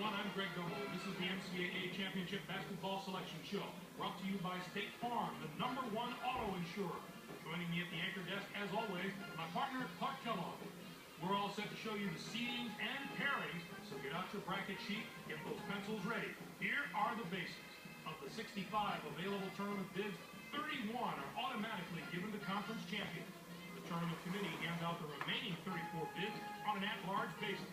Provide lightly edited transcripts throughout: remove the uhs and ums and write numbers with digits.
everyone. I'm Greg Gumbel, and this is the NCAA Championship Basketball Selection Show, brought to you by State Farm, the #1 auto insurer. Joining me at the anchor desk, as always, my partner, Clark Kellogg. We're all set to show you the seedings and pairings, so get out your bracket sheet, get those pencils ready. Here are the basics. Of the 65 available tournament bids, 31 are automatically given to conference champions. The tournament committee hands out the remaining 34 bids on an at-large basis.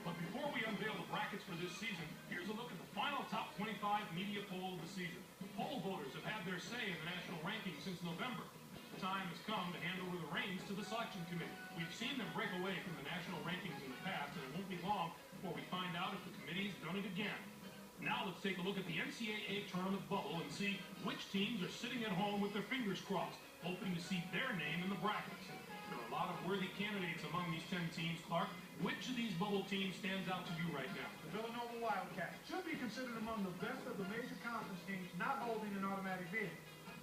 But before we unveil the brackets for this season, here's a look at the final top 25 media poll of the season. Poll voters have had their say in the national rankings since November. The time has come to hand over the reins to the selection committee. We've seen them break away from the national rankings in the past, and it won't be long before we find out if the committee's done it again. Now let's take a look at the NCAA tournament bubble and see which teams are sitting at home with their fingers crossed, hoping to see their name in the brackets. There are a lot of worthy candidates among these 10 teams, Clark. Which of these bubble teams stands out to you right now? The Villanova Wildcats should be considered among the best of the major conference teams not holding an automatic bid.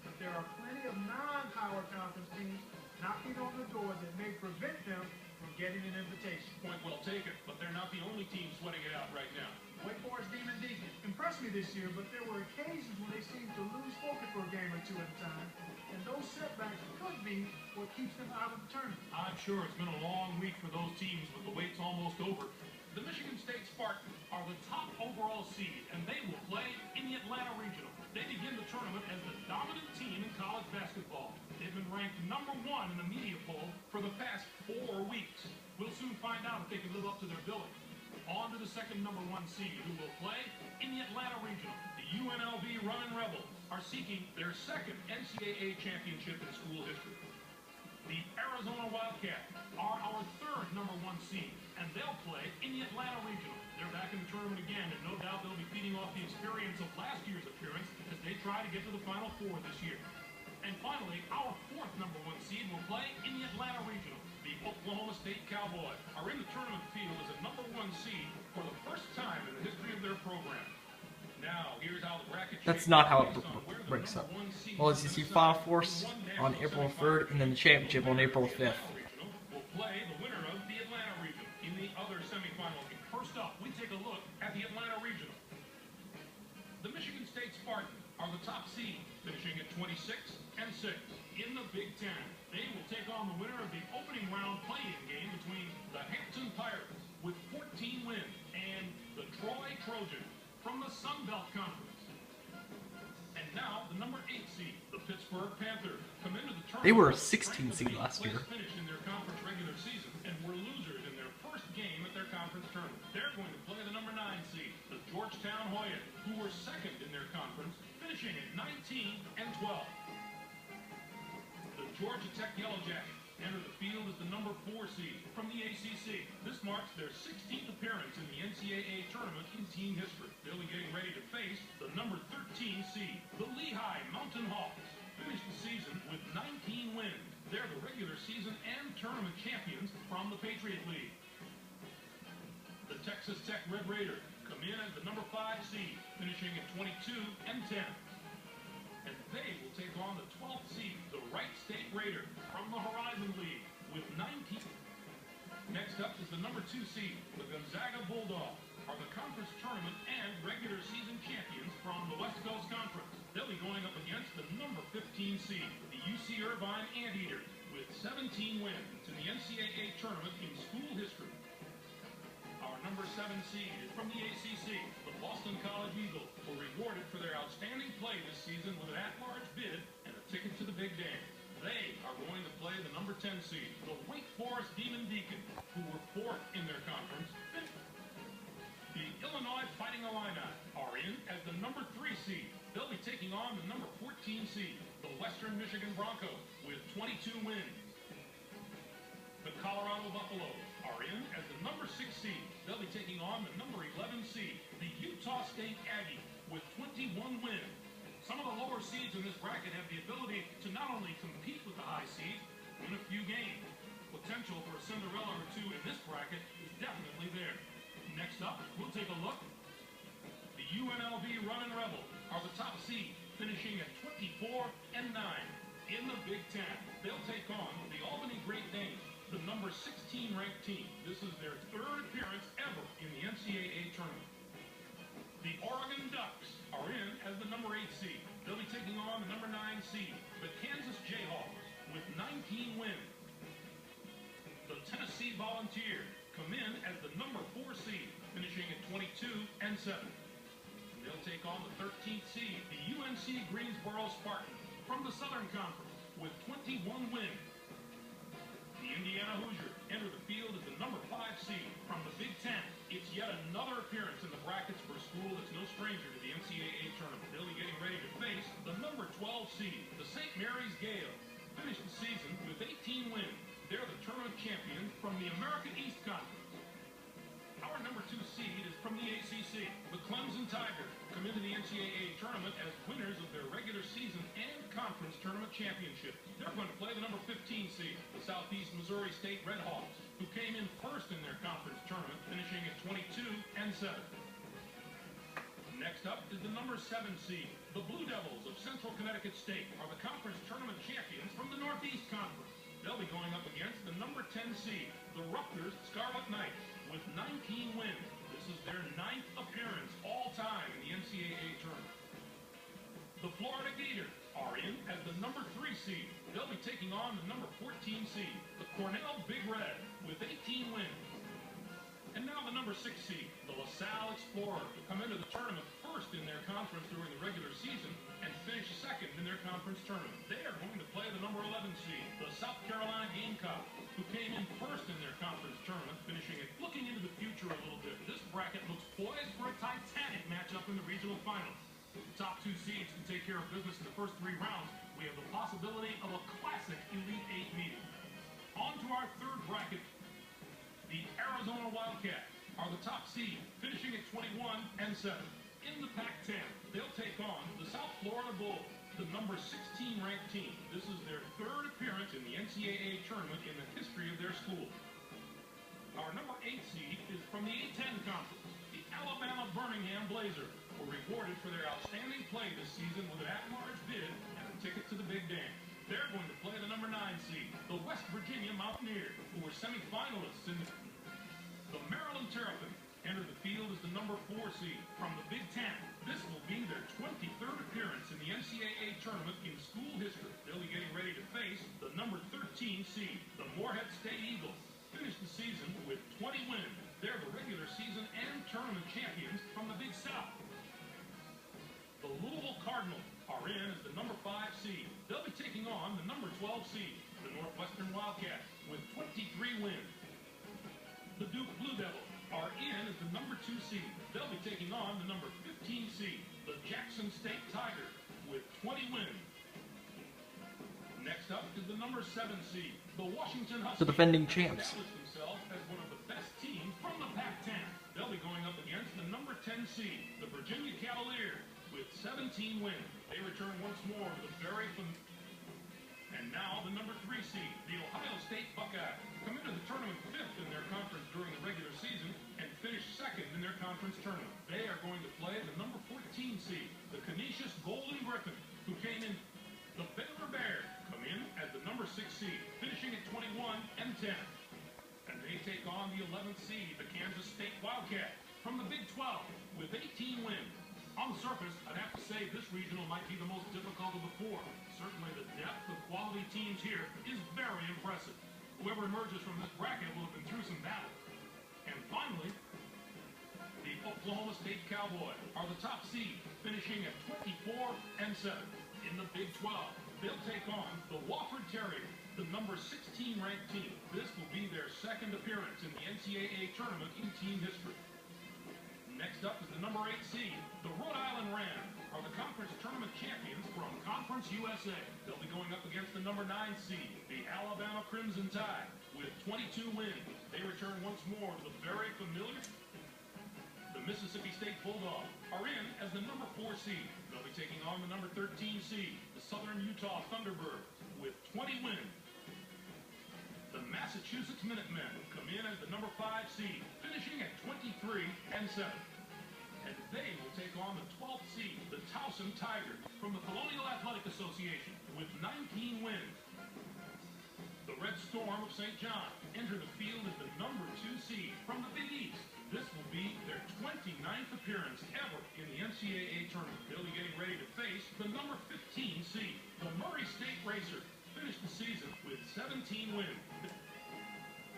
But there are plenty of non-power conference teams knocking on the door that may prevent them from getting an invitation. Point well taken, but they're not the only team sweating it out right now. Wake Forest Demon Deacon impressed me this year, but there were occasions when they seemed to lose focus for a game or two at a time, and those setbacks could be what keeps them out of the tournament. I'm sure it's been a long week for those teams with the wait's almost over. The Michigan State Spartans are the top overall seed, and they will play in the Atlanta Regional. They begin the tournament as the dominant team in college basketball. They've been ranked #1 in the media poll for the past 4 weeks. We'll soon find out if they can live up to their billing. On to the second #1 seed, who will play in the Atlanta Regional. The UNLV Runnin' Rebels are seeking their second NCAA championship in school history. The Arizona Wildcats are our third #1 seed, and they'll play in the Atlanta Regional. They're back in the tournament again, and no doubt they'll be feeding off the experience of last year's appearance as they try to get to the Final Four this year. And finally, our fourth #1 seed will play in the Atlanta Regional. The Oklahoma State Cowboys are in the tournament field as a #1 seed for the first time in the history of their program. Now, here's how the bracket That's not how it breaks up. Well, as you see, Final Four on April 3rd, and then the championship on April 5th. Will play the winner of the Atlanta Regional in the other semifinal game. First up, we take a look at the Atlanta Regional. The Michigan State Spartans are the top seed, finishing at 26-6 in the Big Ten. They will take on the winner of the opening round play-in game between the Hampton Pirates with 14 wins and the Troy Trojans from the Sun Belt Conference. And now the #8 seed, the Pittsburgh Panthers, come into the tournament. They were a 16 seed last year. Finished in their conference regular season and were losers in their first game at their conference tournament. They're going to play the #9 seed, the Georgetown Hoyas, who were second in their conference, finishing at 19-12. The Georgia Tech Yellow Jackets enter the field as the #4 seed from the ACC. This marks their 16th appearance in the NCAA tournament in team history. They'll be getting ready to face the #13 seed, the Lehigh Mountain Hawks. Finished the season with 19 wins. They're the regular season and tournament champions from the Patriot League. The Texas Tech Red Raiders come in as the #5 seed, finishing at 22-10. And they will take on the 12th seed, the Wright State Raiders from the Horizon League with 19. Next up is the #2 seed, the Gonzaga Bulldogs, are the conference tournament and regular season champions from the West Coast Conference. They'll be going up against the #15 seed, the UC Irvine Anteaters, with 17 wins in the NCAA tournament in school history. Our #7 seed is from the ACC. The Boston College Eagles were rewarded for their outstanding play this season with an at-large bid and a ticket to the Big Dance. They are going to play the #10 seed, the Wake Forest Demon Deacon, who were 4th in their conference. The Illinois Fighting Illini are in as the #3 seed. They'll be taking on the #14 seed, the Western Michigan Broncos, with 22 wins. The Colorado Buffaloes are in as the #6 seed. They'll be taking on the #11 seed, the Utah State Aggies, with 21 wins. Some of the lower seeds in this bracket have the ability to not only compete with the high seeds, win a few games. Potential for a Cinderella or two in this bracket is definitely there. Next up, we'll take a look. The UNLV Runnin' Rebels are the top seed, finishing at 24-9 in the Big Ten. They'll take on the Albany Great Danes, the #16 ranked team. This is their 3rd appearance ever in the NCAA tournament. The Oregon Ducks are in as the number 8 seed. They'll be taking on the number 9 seed, the Kansas Jayhawks, with 19 wins. The Tennessee Volunteers come in as the number 4 seed, finishing at 22-7. They'll take on the 13th seed, the UNC Greensboro Spartans, from the Southern Conference, with 21 wins. The Indiana Hoosiers enter the field as the number 5 seed from the Big Ten. It's yet another appearance in the brackets for a school that's no stranger to the NCAA tournament. They'll be getting ready to face the number 12 seed, the St. Mary's Gale. Finished the season with 18 wins. They're the tournament champions from the American East Conference. Our number 2 seed is from the ACC. The Clemson Tigers come into the NCAA tournament as winners of their regular season and conference tournament championship. They're going to play the number 15 seed, the Southeast Missouri State Redhawks, who came in first in their conference tournament, finishing at 22-7. Next up is the number 7 seed. The Blue Devils of Central Connecticut State are the conference tournament champions from the Northeast Conference. They'll be going up against the number 10 seed, the Rutgers Scarlet Knights, with 19 wins. This is their 9th appearance all-time in the NCAA tournament. The Florida Gators are in as the number 3 seed. They'll be taking on the number 14 seed, the Cornell Big Red, with 18 wins. And now the number 6 seed, the LaSalle Explorers, come into the tournament first in their conference during the regular season and finish second in their conference tournament. They are going to play the number 11 seed, the South Carolina Gamecocks, who came in first in their conference tournament, finishing it. Looking into the future a little bit, this bracket looks poised for a titanic matchup in the regional finals. The top 2 seeds can take care of business in the first 3 rounds. We have the possibility of a classic Elite 8 meeting. On to our 3rd bracket. The Arizona Wildcats are the top seed, finishing at 21-7. In the Pac-10, they'll take on the South Florida Bulls, the number 16 ranked team. This is their 3rd appearance in the NCAA tournament in the history of their school. Our number 8 seed is from the A-10 conference. The Alabama Birmingham Blazers were rewarded for their outstanding play this season with an at-large bid and a ticket to the Big Dance. They're going to play the number 9 seed, the West Virginia Mountaineers, who were semifinalists in the Maryland Terrapins. Enter the field as the number 4 seed from the Big Ten. This will be their 23rd appearance in the NCAA tournament in school history. They'll be getting ready to face the number 13 seed, the Morehead State Eagles. Finished the season with 20 wins. They're the regular season and tournament champions from the Big South. The Louisville Cardinals are in as the number 5 seed. They'll be taking on the number 12 seed, the Northwestern Wildcats, with 23 wins. The Duke Blue Devils are in as the number 2 seed. They'll be taking on the number 15 seed, the Jackson State Tigers, with 20 wins. Next up is the number 7 seed, the Washington Huskies. The defending champs. Established themselves as one of the best teams from the Pac-10. They'll be going up against the number 10 seed, the Virginia Cavaliers, with 17 wins. They return once more to the very and now the number 3 seed, the Ohio State Buckeyes, come into the tournament 5th in their conference during the regular season and finish 2nd in their conference tournament. They are going to play the number 14 seed, the Canisius Golden Griffins, who came in. The Baylor Bears come in as the number 6 seed, finishing at 21-10. And they take on the 11th seed, the Kansas State Wildcats, from the Big 12 with 18 wins. On the surface, I'd have to say this regional might be the most difficult of the 4. Certainly the depth of quality teams here is very impressive. Whoever emerges from this bracket will have been through some battles. And finally, the Oklahoma State Cowboys are the top seed, finishing at 24-7. In the Big 12, they'll take on the Wofford Terriers, the number 16 ranked team. This will be their 2nd appearance in the NCAA tournament in team history. Next up is the number 8 seed, the Rhode Island Rams are the conference tournament champions from Conference USA. They'll be going up against the number 9 seed, the Alabama Crimson Tide, with 22 wins. They return once more to the very familiar. The Mississippi State Bulldogs are in as the number 4 seed. They'll be taking on the number 13 seed, the Southern Utah Thunderbirds, with 20 wins. The Massachusetts Minutemen come in as the number 5 seed, finishing at 23-7. And they will take on the 12th seed, the Towson Tigers, from the Colonial Athletic Association, with 19 wins. The Red Storm of St. John enter the field as the number 2 seed from the Big East. This will be their 29th appearance ever NCAA tournament. They'll be getting ready to face the number 15 seed. The Murray State Racers finished the season with 17 wins.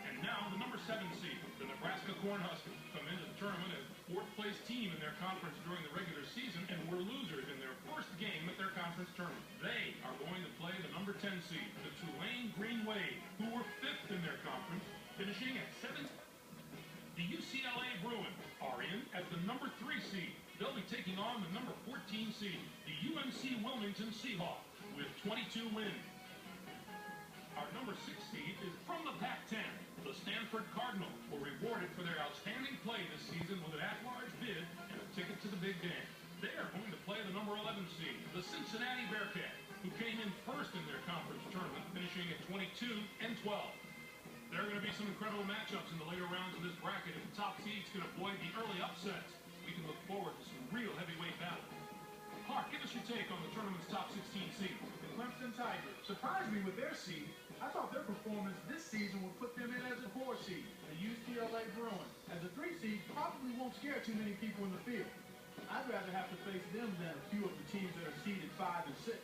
And now the number 7 seed, the Nebraska Cornhuskers, come into the tournament as the 4th place team in their conference during the regular season and were losers in their first game at their conference tournament. They are going to play the number 10 seed, the Tulane Green Wave, who were 5th in their conference, finishing at 7th. The UCLA Bruins are in as the number 3 seed. They'll be taking on the number 14 seed, the UNC Wilmington Seahawks, with 22 wins. Our number 6 seed is from the Pac-10. The Stanford Cardinals were rewarded for their outstanding play this season with an at-large bid and a ticket to the Big Dance. They are going to play the number 11 seed, the Cincinnati Bearcats, who came in first in their conference tournament, finishing at 22-12. There are going to be some incredible matchups in the later rounds of this bracket. If the top seeds can avoid the early upsets, we can look forward to some real heavyweight battles. Clark, give us your take on the tournament's top 16 seeds. The Clemson Tigers surprised me with their seed. I thought their performance this season would put them in as a 4 seed. The UCLA Bruins, as a 3 seed, probably won't scare too many people in the field. I'd rather have to face them than a few of the teams that are seeded 5 and 6.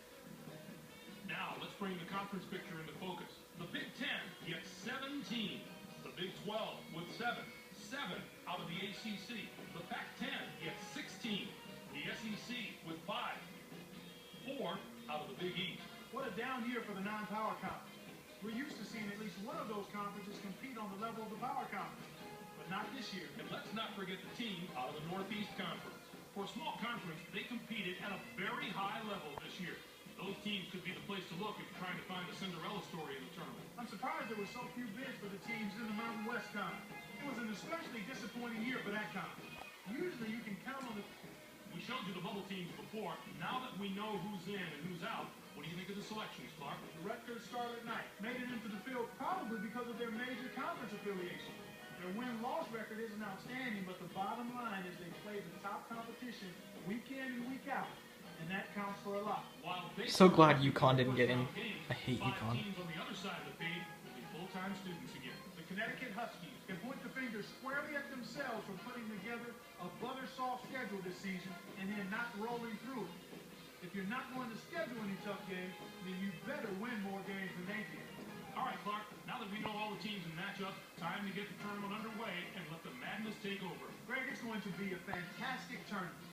Now, let's bring the conference picture into focus. The Big Ten gets 7 teams. The Big 12 with 7. 7 out of the ACC. The Pac-10 gets 16. The SEC with 5. 4 out of the Big East. What a down year for the non-power conference. We're used to seeing at least one of those conferences compete on the level of the power conference, but not this year. And let's not forget the team out of the Northeast Conference. For a small conference, they competed at a very high level this year. Those teams could be the place to look if you're trying to find the Cinderella story in the tournament. I'm surprised there were so few bids for the teams in the Mountain West Conference. It was an especially disappointing year for that conference. Usually you can count on the... We showed you the bubble teams before. Now that we know who's in and who's out, what do you think of the selections, Clark? The Rutgers Scarlet Knights made it into the field probably because of their major conference affiliation. Their win-loss record isn't outstanding, but the bottom line is they play the top competition week in and week out, and that counts for a lot. So glad UConn didn't get in. I hate UConn. Teams on the other side of the page will be full-time students again. The Connecticut Huskies can point the finger squarely at themselves for putting together a butter-soft schedule this season and then not rolling through it. If you're not going to schedule any tough games, then you better win more games than they did. All right, Clark, now that we know all the teams and matchups, time to get the tournament underway and let the madness take over. Greg, it's going to be a fantastic tournament.